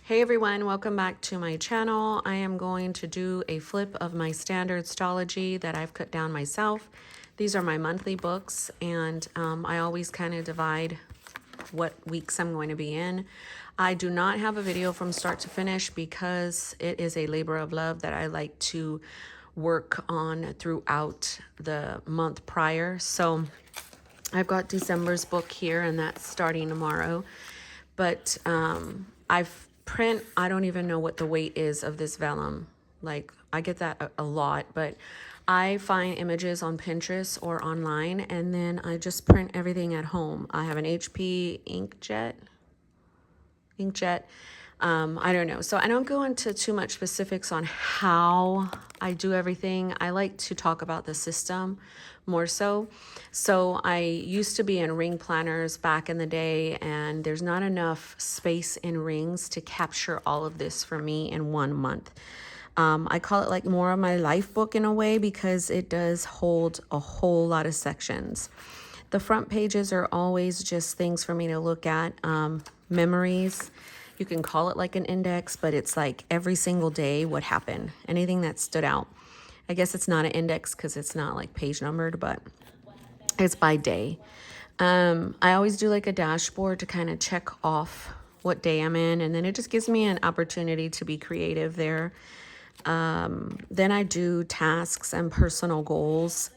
Hey everyone, welcome back to my channel. I am going to do a flip of my standard Stalogy that I've cut down myself. These are my monthly books, and I always kind of divide what weeks I'm going to be in. I do not have a video from start to finish because it is a labor of love that I like to work on throughout the month prior. So I've got December's book here, and that's starting tomorrow. But I don't even know what the weight is of this vellum. Like, I get that a lot, but I find images on Pinterest or online, and then I just print everything at home. I have an HP inkjet. I don't know. So I don't go into too much specifics on how I do everything. I like to talk about the system more so. So I used to be in ring planners back in the day, and there's not enough space in rings to capture all of this for me in 1 month. I call it like more of my life book in a way because it does hold a whole lot of sections. The front pages are always just things for me to look at, memories. You can call it like an index, but it's like every single day what happened, anything that stood out. I guess it's not an index because it's not like page numbered, but it's by day. I always do like a dashboard to kind of check off what day I'm in, and then it just gives me an opportunity to be creative there. Then I do tasks and personal goals.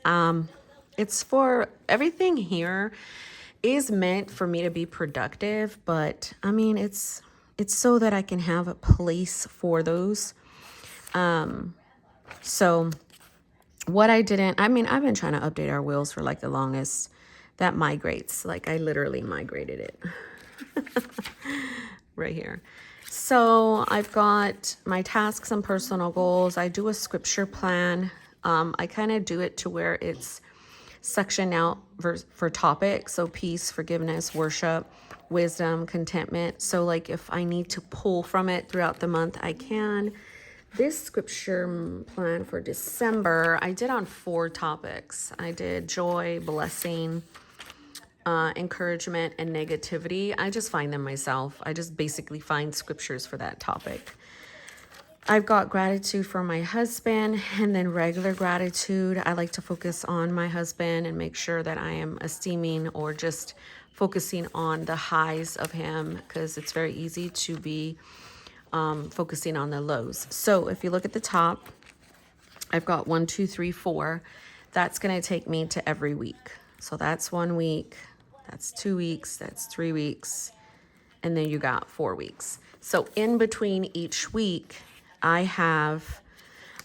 It's for everything here is meant for me to be productive, but I mean, it's so that I can have a place for those. So what I've been trying to update our wheels for like the longest. That migrates, like I literally migrated it right here. So I've got my tasks and personal goals. I do a scripture plan. I kind of do it to where it's sectioned out for topics. So peace, forgiveness, worship, wisdom, contentment. So like if I need to pull from it throughout the month, I can. This scripture plan for December, I did on 4 topics. I did joy, blessing, encouragement, and negativity. I just find them myself. I just basically find scriptures for that topic. I've got gratitude for my husband, and then regular gratitude. I like to focus on my husband and make sure that I am esteeming or just focusing on the highs of him, because it's very easy to be focusing on the lows. So if you look at the top, I've got 1, 2, 3, 4. That's going to take me to every week. So that's 1 week, that's 2 weeks, that's 3 weeks, and then you got 4 weeks. So in between each week, I'm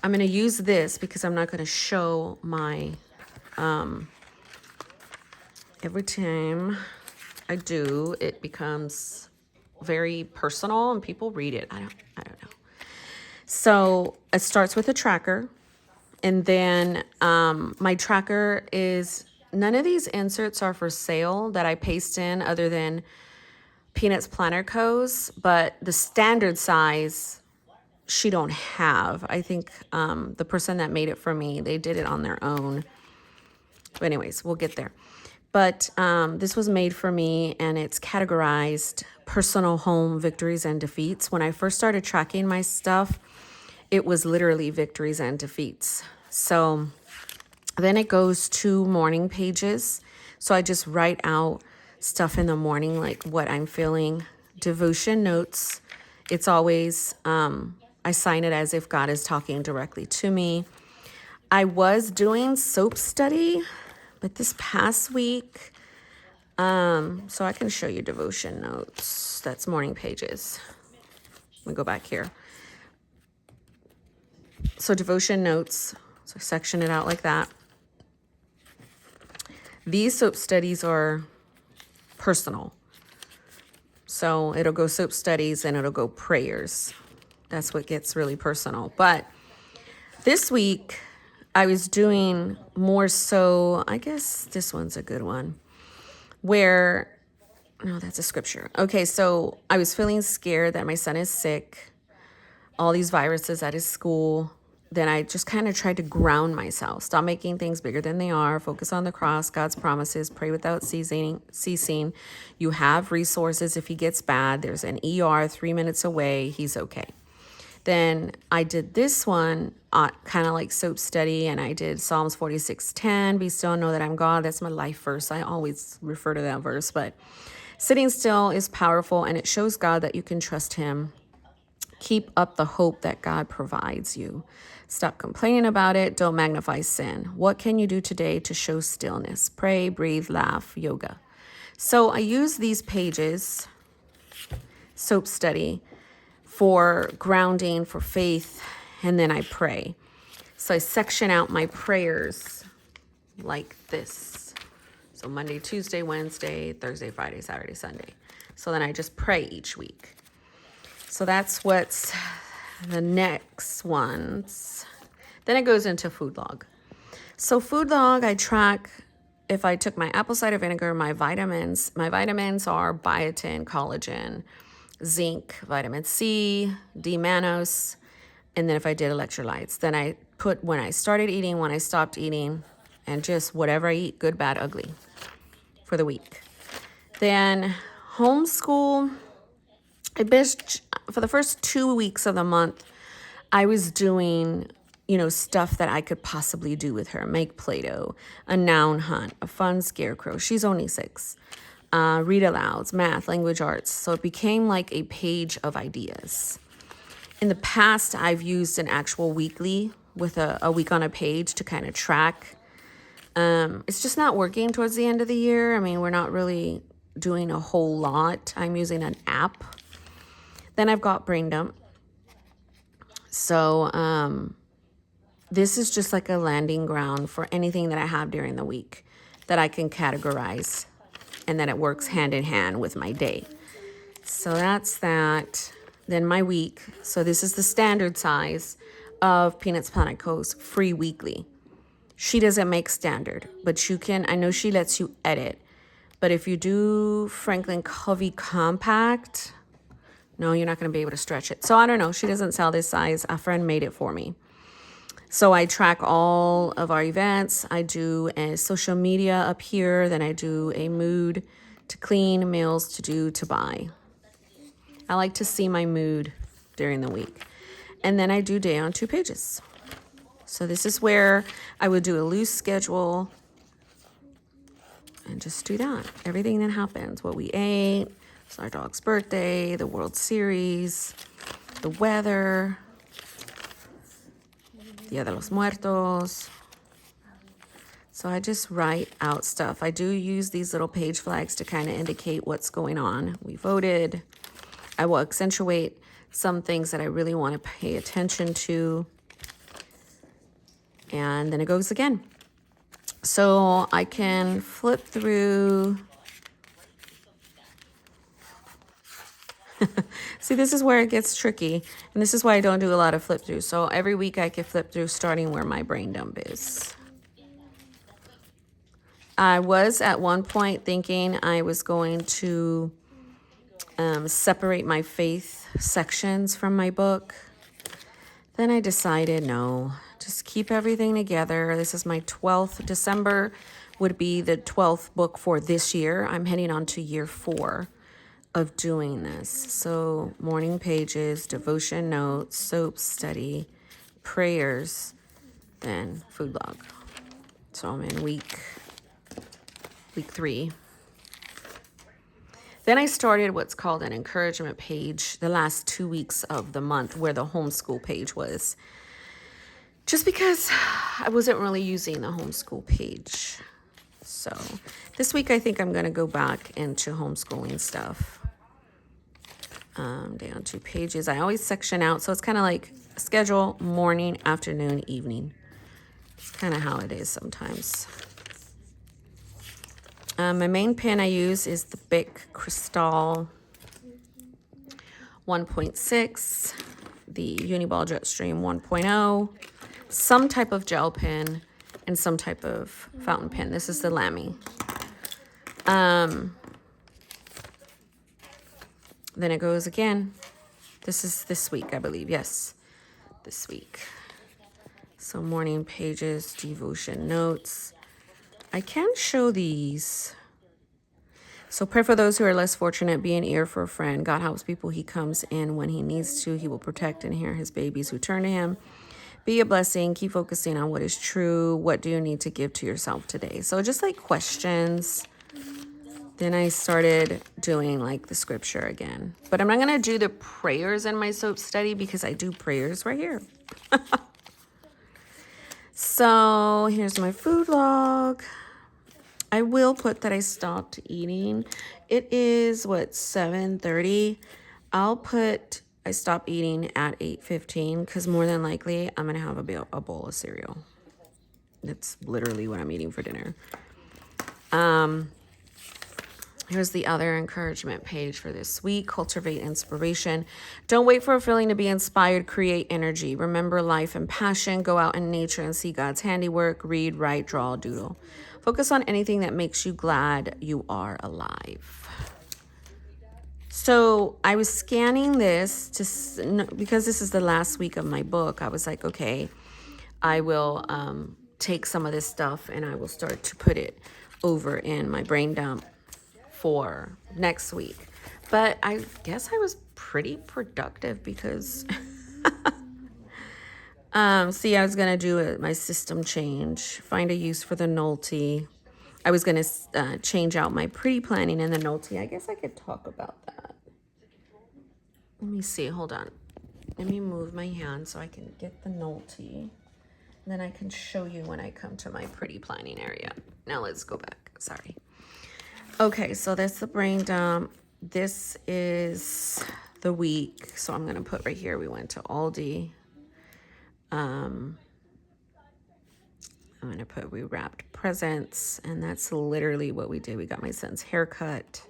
going to use this because I'm not going to show my, every time I do, it becomes very personal and people read it. I don't know. So it starts with a tracker, and then my tracker is, none of these inserts are for sale that I paste in other than Peanuts Planner Co's, but the standard size she don't have. I think the person that made it for me, they did it on their own. But anyways, we'll get there. But this was made for me, and it's categorized personal, home, victories, and defeats. When I first started tracking my stuff, it was literally victories and defeats. So then it goes to morning pages. So I just write out stuff in the morning, like what I'm feeling. Devotion notes. It's always, I sign it as if God is talking directly to me. I was doing soap study, but this past week, so I can show you devotion notes. That's morning pages. Let me go back here. So devotion notes, so I section it out like that. These soap studies are personal. So it'll go soap studies and it'll go prayers. That's what gets really personal. But this week I was doing more so, I guess this one's a good one, where, no, that's a scripture. Okay, so I was feeling scared that my son is sick, all these viruses at his school, then I just kind of tried to ground myself. Stop making things bigger than they are. Focus on the cross, God's promises. Pray without ceasing. You have resources if he gets bad. There's an ER 3 minutes away. He's okay. Then I did this one, kind of like soap study, and I did Psalms 46:10. Be still and know that I'm God. That's my life verse. I always refer to that verse, but sitting still is powerful, and it shows God that you can trust him. Keep up the hope that God provides you. Stop complaining about it. Don't magnify sin. What can you do today to show stillness? Pray, breathe, laugh, yoga. So I use these pages, soap study, for grounding, for faith, and then I pray. So I section out my prayers like this. So Monday, Tuesday, Wednesday, Thursday, Friday, Saturday, Sunday. So then I just pray each week. So that's what's the next ones. Then it goes into food log. So food log, I track if I took my apple cider vinegar, my vitamins. My vitamins are biotin, collagen, zinc, vitamin C, D-mannose, and then if I did electrolytes. Then I put when I started eating, when I stopped eating, and just whatever I eat, good, bad, ugly, for the week. Then homeschool, for the first 2 weeks of the month, I was doing, stuff that I could possibly do with her. Make Play-Doh, a noun hunt, a fun scarecrow. She's only 6. Read alouds, math, language arts. So it became like a page of ideas. In the past, I've used an actual weekly with a week on a page to kind of track. It's just not working towards the end of the year. I mean, we're not really doing a whole lot. I'm using an app. Then I've got brain dump. So this is just like a landing ground for anything that I have during the week that I can categorize, and then it works hand in hand with my day. So that's that. Then my week. So this is the standard size of Peanuts Planet Co's free weekly. She doesn't make standard, but you can, I know she lets you edit. But if you do Franklin Covey Compact, no, you're not going to be able to stretch it. So I don't know. She doesn't sell this size. A friend made it for me. So I track all of our events. I do a social media up here. Then I do a mood to clean, meals to do, to buy. I like to see my mood during the week. And then I do day on 2 pages. So this is where I would do a loose schedule and just do that. Everything that happens, what we ate, it's our dog's birthday, the World Series, the weather, Dia de los Muertos. So I just write out stuff. I do use these little page flags to kind of indicate what's going on. We voted. I will accentuate some things that I really want to pay attention to. And then it goes again. So I can flip through. See, this is where it gets tricky. And this is why I don't do a lot of flip through. So every week I can flip through starting where my brain dump is. I was at one point thinking I was going to separate my faith sections from my book. Then I decided, no, just keep everything together. This is my 12th. December would be the 12th book for this year. I'm heading on to year 4 of doing this. So morning pages, devotion notes, soap study, prayers, then food log. So I'm in week 3. Then I started what's called an encouragement page the last 2 weeks of the month, where the homeschool page was. Just because I wasn't really using the homeschool page. So this week I think I'm going to go back into homeschooling stuff. Day on 2 pages. I always section out. So it's kind of like schedule, morning, afternoon, evening. It's kind of how it is sometimes. My main pen I use is the Bic Cristal 1.6, the Uniball Jetstream 1.0, some type of gel pen, and some type of fountain pen. This is the Lamy. Then it goes again. This is this week, I believe. Yes, this week. So morning pages, devotion notes. I can show these. So pray for those who are less fortunate. Be an ear for a friend. God helps people. He comes in when he needs to. He will protect and hear his babies who turn to him. Be a blessing. Keep focusing on what is true. What do you need to give to yourself today? So just like questions. Then I started doing like the scripture again. But I'm not going to do the prayers in my soap study because I do prayers right here. So here's my food log. I will put that I stopped eating. It is, what, 7:30? I'll put I stopped eating at 8:15 because more than likely I'm going to have a bowl of cereal. That's literally what I'm eating for dinner. Here's the other encouragement page for this week. Cultivate inspiration. Don't wait for a feeling to be inspired. Create energy. Remember life and passion. Go out in nature and see God's handiwork. Read, write, draw, doodle. Focus on anything that makes you glad you are alive. So I was scanning this because this is the last week of my book. I was like, okay, I will take some of this stuff and I will start to put it over in my brain dump for next week. But I guess I was pretty productive because see, I was gonna do my system change, find a use for the Nolte. I was gonna change out my pre-planning in the Nolte. I guess I could talk about that. Let me see, hold on. Let me move my hand so I can get the Nolte. Then I can show you when I come to my pretty planning area. Now let's go back, sorry. Okay, so that's the brain dump. This is the week. So I'm gonna put right here, we went to Aldi. I'm gonna put we wrapped presents, and that's literally what we did. We got my son's haircut.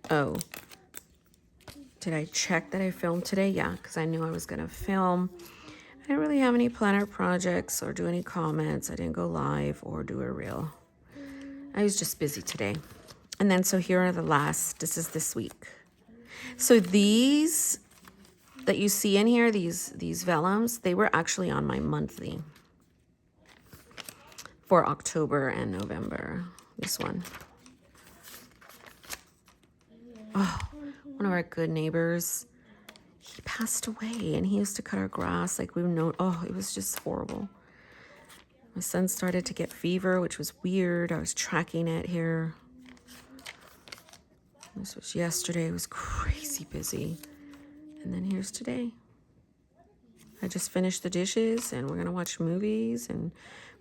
Oh, did I check that I filmed today? Yeah, because I knew I was gonna film. I didn't really have any planner projects or do any comments. I didn't go live or do a reel. I was just busy today. And then so here are the last, this is this week. So these that you see in here, these vellums, they were actually on my monthly for October and November. This one. Oh, one of our good neighbors, he passed away and he used to cut our grass like we've known. Oh, it was just horrible. My son started to get fever, which was weird. I was tracking it here. This was yesterday. It was crazy busy. And then here's today. I just finished the dishes and we're going to watch movies. And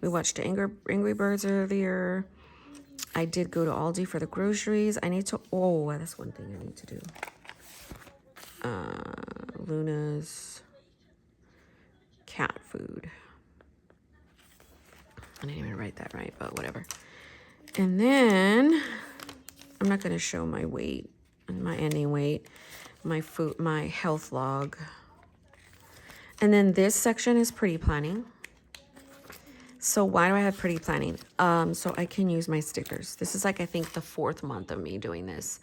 we watched Angry Birds earlier. I did go to Aldi for the groceries. I need to, oh, that's one thing I need to do. Luna's cat food. I didn't even write that right, but whatever. And then I'm not going to show my weight and my ending weight, my food, my health log. And then this section is pretty planning. So why do I have pretty planning? So I can use my stickers. This is like, I think the 4th month of me doing this.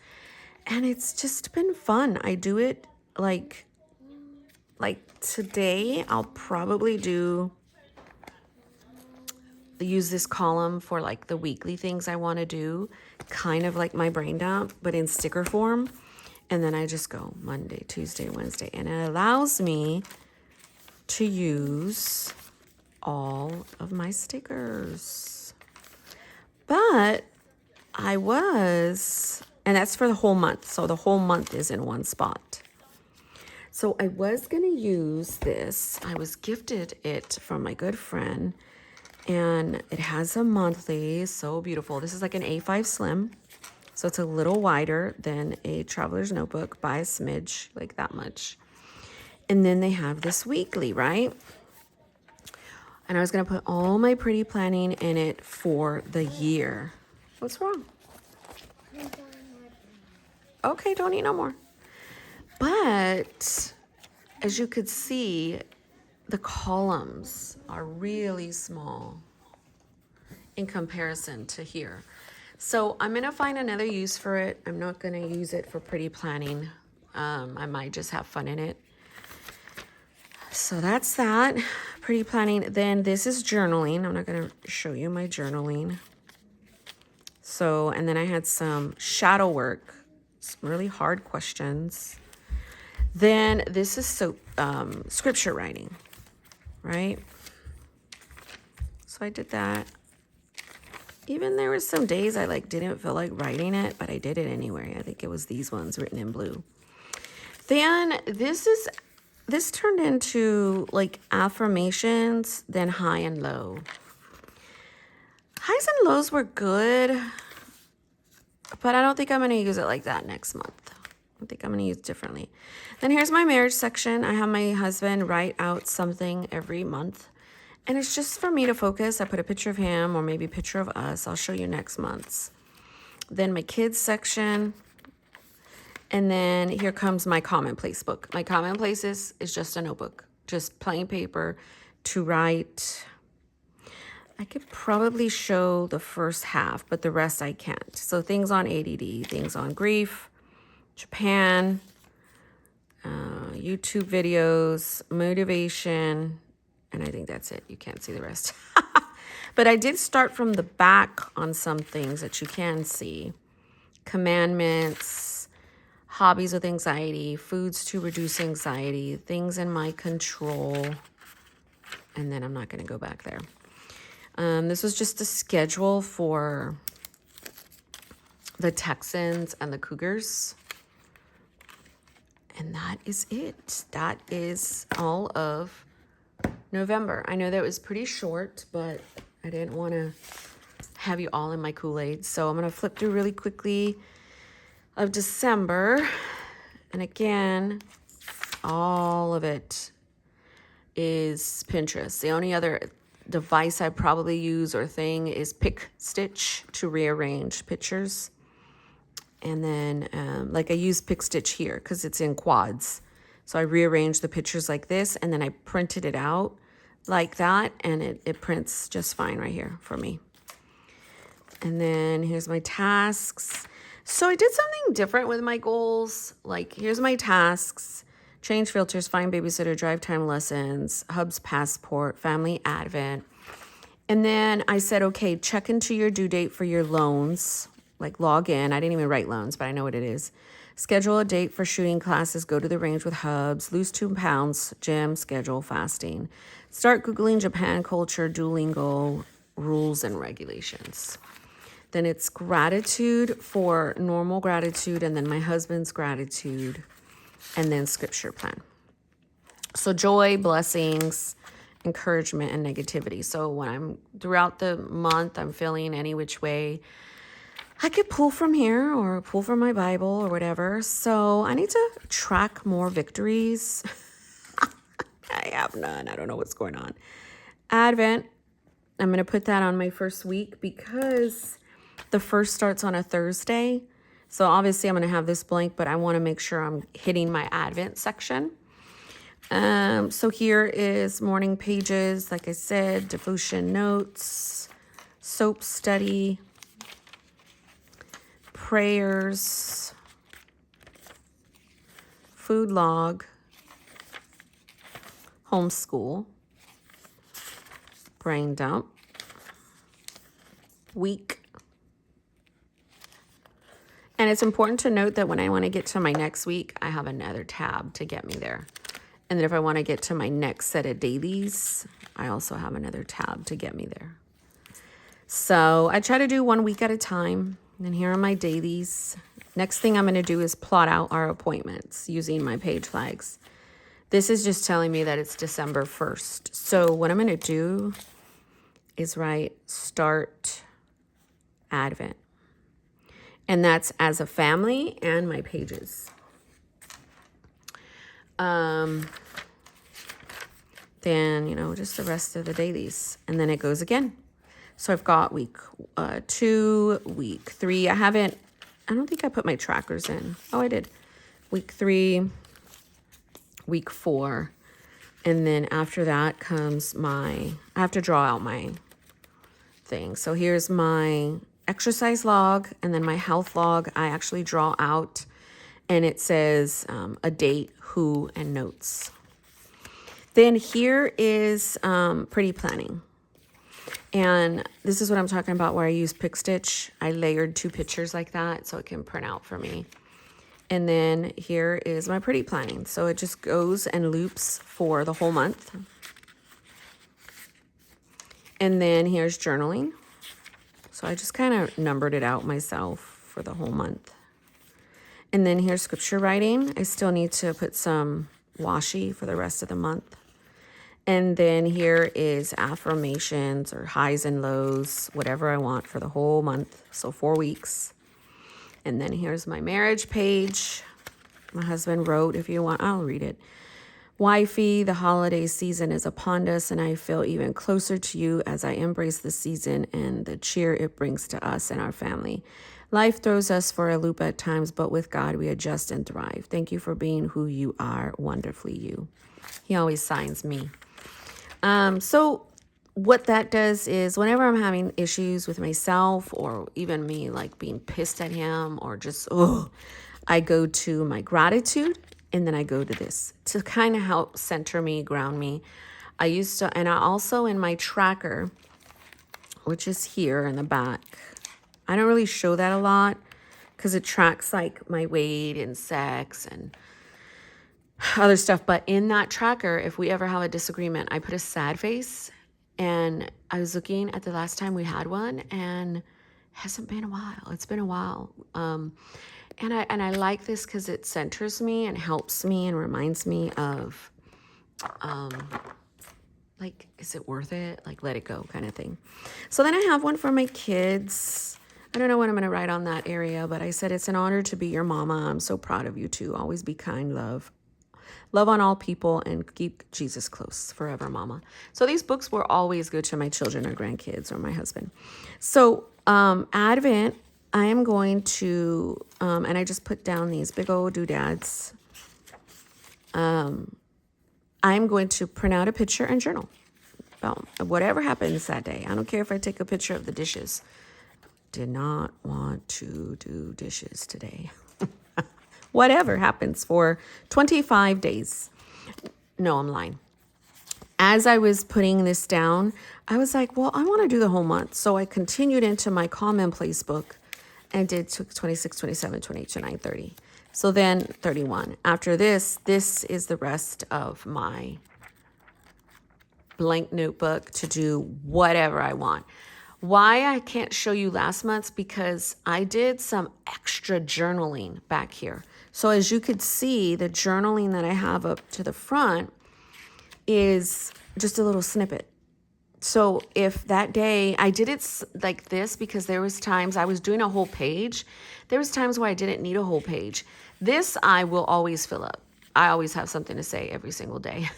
And it's just been fun. I do it like today, I'll probably use this column for like the weekly things I want to do, kind of like my brain dump, but in sticker form. And then I just go Monday, Tuesday, Wednesday. And it allows me to use all of my stickers. But and that's for the whole month. So the whole month is in one spot. So I was going to use this. I was gifted it from my good friend. And it has a monthly, so beautiful. This is like an A5 Slim. So it's a little wider than a Traveler's Notebook by a smidge, like that much. And then they have this weekly, right? And I was going to put all my pretty planning in it for the year. What's wrong? Okay, don't eat no more. But as you could see, the columns are really small in comparison to here. So I'm going to find another use for it. I'm not going to use it for pretty planning. I might just have fun in it. So that's that. Pretty planning. Then this is journaling. I'm not going to show you my journaling. So, and then I had some shadow work, some really hard questions. Then this is scripture writing, right? So I did that. Even there was some days I didn't feel like writing it, but I did it anyway. I think it was these ones written in blue. Then this turned into affirmations, then high and low. Highs and lows were good, but I don't think I'm going to use it like that next month. I think I'm going to use it differently. Then here's my marriage section. I have my husband write out something every month. And it's just for me to focus. I put a picture of him or maybe a picture of us. I'll show you next month's. Then my kids section. And then here comes my commonplace book. My commonplaces is just a notebook, just plain paper to write. I could probably show the first half, but the rest I can't. So things on ADD, things on grief, Japan, YouTube videos, motivation, and I think that's it. You can't see the rest. But I did start from the back on some things that you can see. Commandments, hobbies with anxiety, foods to reduce anxiety, things in my control. And then I'm not going to go back there. This was just a schedule for the Texans and the Cougars. And that is it. That is all of November. I know that was pretty short, but I didn't want to have you all in my Kool-Aid. So I'm going to flip through really quickly of December. And again, all of it is Pinterest. The only other device I probably use or thing is Pick Stitch to rearrange pictures. And then I use Pick Stitch here because it's in quads. So I rearranged the pictures like this, and then I printed it out like that, and it prints just fine right here for me. And then here's my tasks. So I did something different with my goals. Here's my tasks: change filters, find babysitter, drive time lessons, Hub's passport, family advent. And then I said, okay, check into your due date for your loans. Log in. I didn't even write loans, but I know what it is. Schedule a date for shooting classes, go to the range with Hubs, lose 2 pounds, gym, schedule, fasting. Start Googling Japan culture, Duolingo, rules and regulations. Then it's gratitude for normal gratitude, and then my husband's gratitude, and then scripture plan. So joy, blessings, encouragement, and negativity. So when I'm throughout the month, I'm feeling any which way, I could pull from here or pull from my Bible or whatever. So I need to track more victories. I have none. I don't know what's going on. Advent, I'm going to put that on my first week because the first starts on a Thursday. So obviously I'm going to have this blank, but I want to make sure I'm hitting my Advent section. So here is morning pages, like I said, devotion notes, soap study, prayers, food log, homeschool, brain dump, week. And it's important to note that when I want to get to my next week, I have another tab to get me there. And then if I want to get to my next set of dailies, I also have another tab to get me there. So I try to do 1 week at a time. And here are my dailies. Next thing I'm going to do is plot out our appointments using my page flags. This is just telling me that it's December 1st. So what I'm going to do is write start Advent. And that's as a family and my pages. Then, just the rest of the dailies. And then it goes again. So I've got week 2, week 3. I don't think I put my trackers in. Oh, I did. Week 3, week 4. And then after that comes I have to draw out my thing. So here's my exercise log and then my health log. I actually draw out and it says a date, who, and notes. Then here is pretty planning. And this is what I'm talking about where I use Pick Stitch. I layered 2 pictures like that so it can print out for me. And then here is my pretty planning. So it just goes and loops for the whole month. And then here's journaling. So I just kind of numbered it out myself for the whole month. And then here's scripture writing. I still need to put some washi for the rest of the month. And then here is affirmations or highs and lows, whatever I want for the whole month. So 4 weeks. And then here's my marriage page. My husband wrote, if you want, I'll read it. Wifey, the holiday season is upon us, and I feel even closer to you as I embrace the season and the cheer it brings to us and our family. Life throws us for a loop at times, but with God, we adjust and thrive. Thank you for being who you are, wonderfully you. He always signs me. So what that does is whenever I'm having issues with myself or even me like being pissed at him or just, I go to my gratitude and then I go to this to kind of help center me, ground me. And I also in my tracker, which is here in the back, I don't really show that a lot because it tracks like my weight and sex and other stuff. But in that tracker, if we ever have a disagreement, I put a sad face. And I was looking at the last time we had one, and it hasn't been a while. It's been a while. And I like this because it centers me and helps me and reminds me of, like, is it worth it? Like, let it go kind of thing. So then I have one for my kids. I don't know what I'm going to write on that area, but I said, it's an honor to be your mama. I'm so proud of you too. Always be kind, love on all people, and keep Jesus close forever, mama. So these books were always good to my children or grandkids or my husband. So Advent, I am going to, and I just put down these big old doodads. I'm going to print out a picture and journal about whatever happens that day. I don't care if I take a picture of the dishes. Did not want to do dishes today. Whatever happens for 25 days. No, I'm lying. As I was putting this down, I was like, well, I want to do the whole month. So I continued into my commonplace book and did 26, 27, 28, 29, 30. So then 31. After this is the rest of my blank notebook to do whatever I want. Why I can't show you last month's because I did some extra journaling back here. So as you could see, the journaling that I have up to the front is just a little snippet. So if that day I did it like this because there was times I was doing a whole page. There was times where I didn't need a whole page. This I will always fill up. I always have something to say every single day.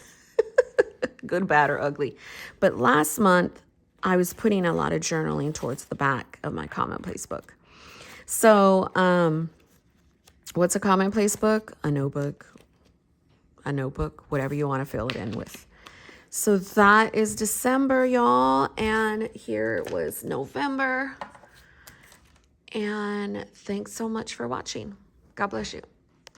Good, bad, or ugly. But last month, I was putting a lot of journaling towards the back of my commonplace book. So, what's a commonplace book? A notebook, whatever you want to fill it in with. So that is December, y'all. And here was November. And thanks so much for watching. God bless you.